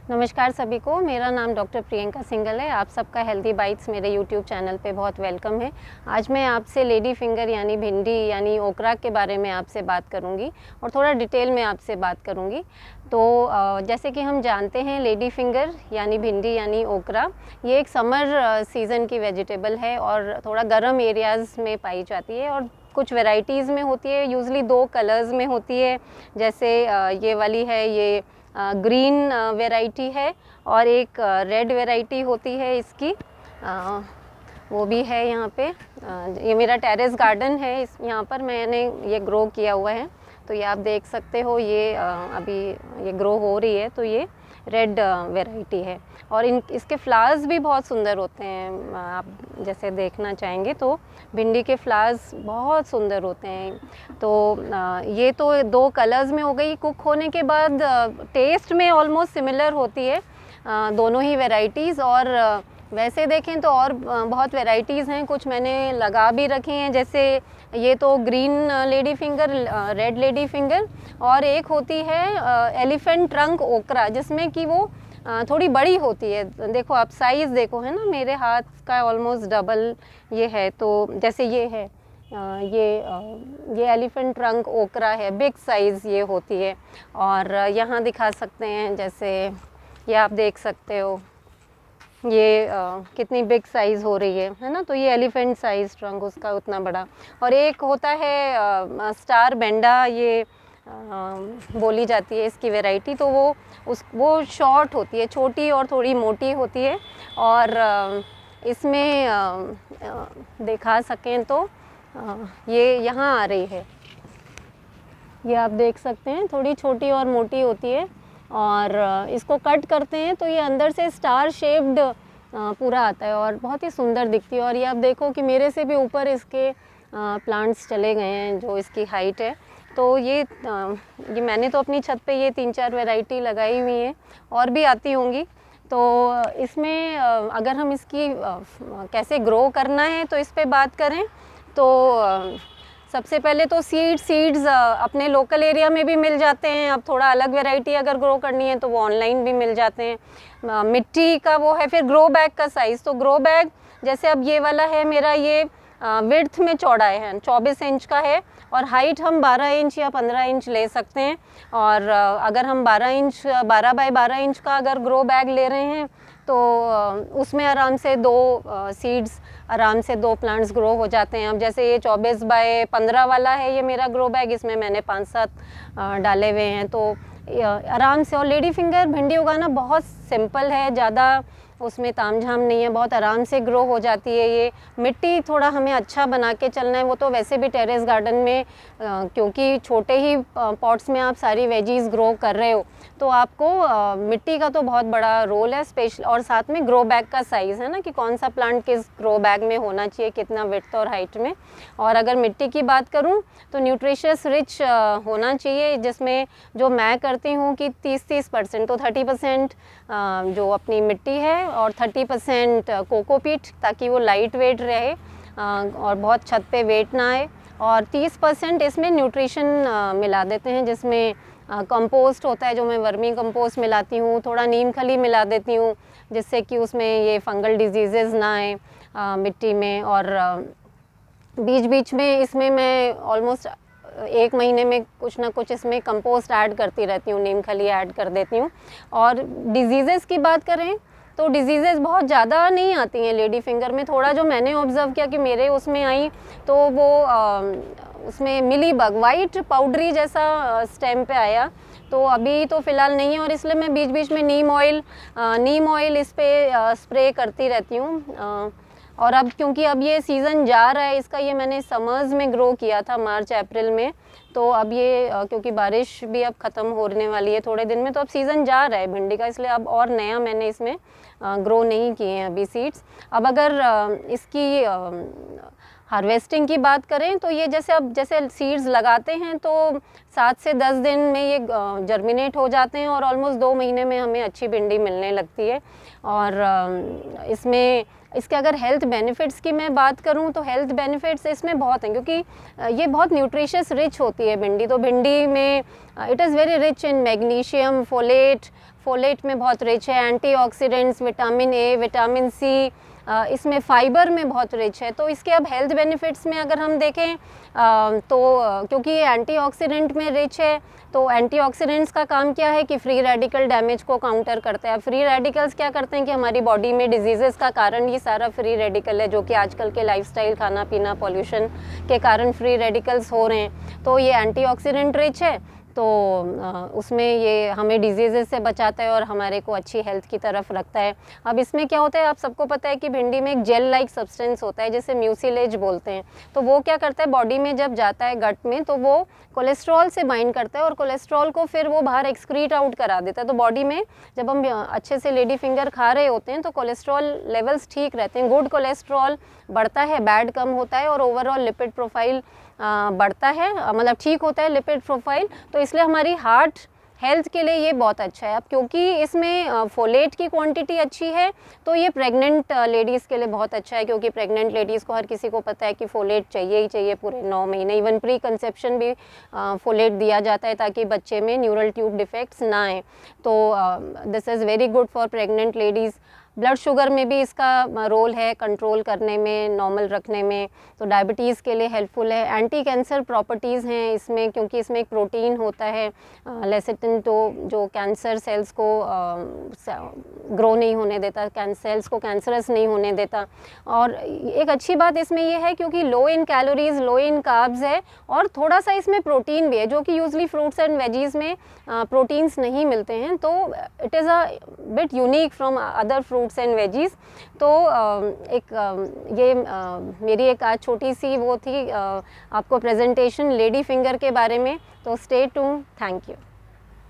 नमस्कार सभी को, मेरा नाम डॉक्टर प्रियंका सिंगल है। आप सबका हेल्दी बाइट्स मेरे यूट्यूब चैनल पे बहुत वेलकम है। आज मैं आपसे लेडी फिंगर यानी भिंडी यानी ओकरा के बारे में आपसे बात करूंगी और थोड़ा डिटेल में आपसे बात करूंगी। तो जैसे कि हम जानते हैं, लेडी फिंगर यानी भिंडी यानी ओकरा ये एक समर सीज़न की वेजिटेबल है और थोड़ा गर्म एरियाज़ में पाई जाती है और कुछ वैरायटीज़ में होती है। यूजली 2 कलर्स में होती है, जैसे ये वाली है, ये ग्रीन वैरायटी है और एक रेड वैरायटी होती है इसकी, वो भी है यहाँ पे। ये मेरा टेरेस गार्डन है, इस यहाँ पर मैंने ये ग्रो किया हुआ है। तो ये आप देख सकते हो, ये अभी ये ग्रो हो रही है। तो ये रेड वैरायटी है और इसके फ्लावर्स भी बहुत सुंदर होते हैं। आप जैसे देखना चाहेंगे तो भिंडी के फ्लावर्स बहुत सुंदर होते हैं। तो ये तो 2 कलर्स में हो गई। कुक होने के बाद टेस्ट में ऑलमोस्ट सिमिलर होती है दोनों ही वैरायटीज़। और वैसे देखें तो और बहुत वैरायटीज़ हैं, कुछ मैंने लगा भी रखी हैं। जैसे ये तो green lady finger, red lady finger, और एक होती है एलिफेंट ट्रंक ओकरा, जिसमें कि वो थोड़ी बड़ी होती है। देखो आप साइज़ देखो, है ना, मेरे हाथ का ऑलमोस्ट डबल ये है। तो जैसे ये है, ये एलिफेंट ट्रंक ओकरा है, बिग साइज़ ये होती है। और यहाँ दिखा सकते हैं, जैसे ये आप देख सकते हो, ये कितनी बिग साइज़ हो रही है ना। तो ये एलिफेंट साइज़ ट्रंक उसका उतना बड़ा। और एक होता है स्टार बेंडा, ये बोली जाती है इसकी वैरायटी। तो वो शॉर्ट होती है, छोटी और थोड़ी मोटी होती है। और इसमें दिखा सकें तो ये यहाँ आ रही है, ये आप देख सकते हैं, थोड़ी छोटी और मोटी होती है। और इसको कट करते हैं तो ये अंदर से स्टार शेप्ड पूरा आता है और बहुत ही सुंदर दिखती है। और ये आप देखो कि मेरे से भी ऊपर इसके प्लांट्स चले गए हैं, जो इसकी हाइट है। तो ये मैंने तो अपनी छत पे ये 3-4 वैरायटी लगाई हुई हैं, और भी आती होंगी। तो इसमें अगर हम इसकी कैसे ग्रो करना है तो इस पे बात करें तो सबसे पहले तो सीड्स अपने लोकल एरिया में भी मिल जाते हैं। अब थोड़ा अलग वैरायटी अगर ग्रो करनी है तो वो ऑनलाइन भी मिल जाते हैं। मिट्टी का वो है, फिर ग्रो बैग का साइज़। तो ग्रो बैग जैसे अब ये वाला है मेरा, ये विड्थ में चौड़ा है, 24 इंच का है, और हाइट हम 12 इंच या 15 इंच ले सकते हैं। और अगर हम 12 बाय 12 इंच का अगर ग्रो बैग ले रहे हैं तो उसमें आराम से 2 सीड्स, आराम से 2 प्लांट्स ग्रो हो जाते हैं। अब जैसे ये 24 बाय 15 वाला है ये मेरा ग्रो बैग, इसमें मैंने 5-7 डाले हुए हैं। तो आराम से। और लेडी फिंगर भिंडी उगाना बहुत सिंपल है, ज़्यादा उसमें तामझाम नहीं है, बहुत आराम से ग्रो हो जाती है। ये मिट्टी थोड़ा हमें अच्छा बना के चलना है। वो तो वैसे भी टेरेस गार्डन में क्योंकि छोटे ही पॉट्स में आप सारी वेजीज ग्रो कर रहे हो, तो आपको मिट्टी का तो बहुत बड़ा रोल है स्पेशल। और साथ में ग्रो बैग का साइज़ है ना, कि कौन सा प्लांट किस ग्रो बैग में होना चाहिए, कितना विड्थ और हाइट में। और अगर मिट्टी की बात करूं तो न्यूट्रिशियस रिच होना चाहिए, जिसमें जो मैं करती हूं कि 30% तो 30% जो अपनी मिट्टी है और 30% कोकोपीट, ताकि वो लाइट वेट रहे और बहुत छत पे वेट ना आए। और 30% इसमें न्यूट्रिशन मिला देते हैं, जिसमें कंपोस्ट होता है, जो मैं वर्मी कंपोस्ट मिलाती हूँ। थोड़ा नीम खली मिला देती हूँ, जिससे कि उसमें ये फंगल डिजीज़ेज़ ना आए मिट्टी में। और बीच बीच में इसमें मैं ऑलमोस्ट 1 महीने में कुछ ना कुछ इसमें कंपोस्ट ऐड करती रहती हूँ, नीम खली ऐड कर देती हूँ। और डिजीज़ेज़ की बात करें तो डिजीज़ेज़ बहुत ज़्यादा नहीं आती हैं लेडी फिंगर में। थोड़ा जो मैंने ऑब्ज़र्व किया कि मेरे उसमें आई, तो वो उसमें मिली बग, वाइट पाउडरी जैसा स्टेम पे आया। तो अभी तो फ़िलहाल नहीं है, और इसलिए मैं बीच बीच में नीम ऑयल इस पे स्प्रे करती रहती हूँ। और अब क्योंकि अब ये सीज़न जा रहा है इसका, ये मैंने समर्स में ग्रो किया था, मार्च अप्रैल में। तो अब ये क्योंकि बारिश भी अब ख़त्म होने वाली है थोड़े दिन में, तो अब सीज़न जा रहा है भिंडी का, इसलिए अब और नया मैंने इसमें ग्रो नहीं किए हैं अभी सीड्स। अब अगर इसकी हार्वेस्टिंग की बात करें तो ये जैसे सीड्स लगाते हैं तो 7 से 10 दिन में ये जर्मिनेट हो जाते हैं और ऑलमोस्ट 2 महीने में हमें अच्छी भिंडी मिलने लगती है। और इसके अगर हेल्थ बेनिफिट्स की मैं बात करूं तो हेल्थ बेनिफिट्स इसमें बहुत हैं, क्योंकि ये बहुत न्यूट्रिशियस रिच होती है भिंडी। तो भिंडी में it is very rich in magnesium, folate में बहुत रिच है, antioxidants, vitamin A, vitamin C, इसमें फाइबर में बहुत रिच है। तो इसके अब हेल्थ बेनिफिट्स में अगर हम देखें तो क्योंकि ये एंटीऑक्सीडेंट में रिच है, तो एंटीऑक्सीडेंट्स का काम क्या है कि फ्री रेडिकल डैमेज को काउंटर करता है। फ्री रेडिकल्स क्या करते हैं कि हमारी बॉडी में डिजीज़ेस का कारण ये सारा फ्री रेडिकल है, जो कि आजकल के लाइफस्टाइल, खाना पीना, पॉल्यूशन के कारण फ्री रेडिकल्स हो रहे हैं। तो ये एंटीऑक्सीडेंट रिच है, तो उसमें ये हमें डिजीज़ेस से बचाता है और हमारे को अच्छी हेल्थ की तरफ रखता है। अब इसमें क्या होता है, आप सबको पता है कि भिंडी में एक जेल लाइक सब्सटेंस होता है जिसे म्यूसिलेज बोलते हैं। तो वो क्या करता है, बॉडी में जब जाता है गट में तो वो कोलेस्ट्रॉल से बाइंड करता है और कोलेस्ट्रॉल को फिर वो बाहर एक्सक्रीट आउट करा देता है। तो बॉडी में जब हम अच्छे से लेडी फिंगर खा रहे होते हैं तो कोलेस्ट्रॉल लेवल्स ठीक रहते हैं। गुड कोलेस्ट्रॉल बढ़ता है, बैड कम होता है और ओवरऑल लिपिड प्रोफाइल बढ़ता है, मतलब ठीक होता है लिपिड प्रोफाइल। तो इसलिए हमारी हार्ट हेल्थ के लिए ये बहुत अच्छा है। अब क्योंकि इसमें फोलेट की क्वांटिटी अच्छी है तो ये प्रेग्नेंट लेडीज़ के लिए बहुत अच्छा है, क्योंकि प्रेग्नेंट लेडीज़ को हर किसी को पता है कि फोलेट चाहिए ही चाहिए पूरे 9 महीने। इवन प्री कंसेप्शन भी फोलेट दिया जाता है ताकि बच्चे में न्यूरल ट्यूब डिफेक्ट्स ना आए। तो this is very good for pregnant ladies. Blood sugar में भी इसका रोल है कंट्रोल करने में, नॉर्मल रखने में। तो डायबिटीज़ के लिए हेल्पफुल है। एंटी कैंसर प्रॉपर्टीज़ हैं इसमें, क्योंकि इसमें एक प्रोटीन होता है लेसिटिन, तो जो कैंसर सेल्स को ग्रो नहीं होने देता, सेल्स को कैंसरस नहीं होने देता। और एक अच्छी बात इसमें यह है क्योंकि लो इन कैलोरीज, लो इन कार्ब्स है और थोड़ा सा इसमें प्रोटीन भी है, जो कि यूजली फ्रूट्स एंड वेजीज़ में प्रोटीन्स नहीं मिलते हैं। तो it is a bit unique from other fruits and veggies. तो ये मेरी एक आज छोटी सी वो थी आपको प्रेजेंटेशन लेडी फिंगर के बारे में। तो स्टे ट्यून्ड, थैंक यू।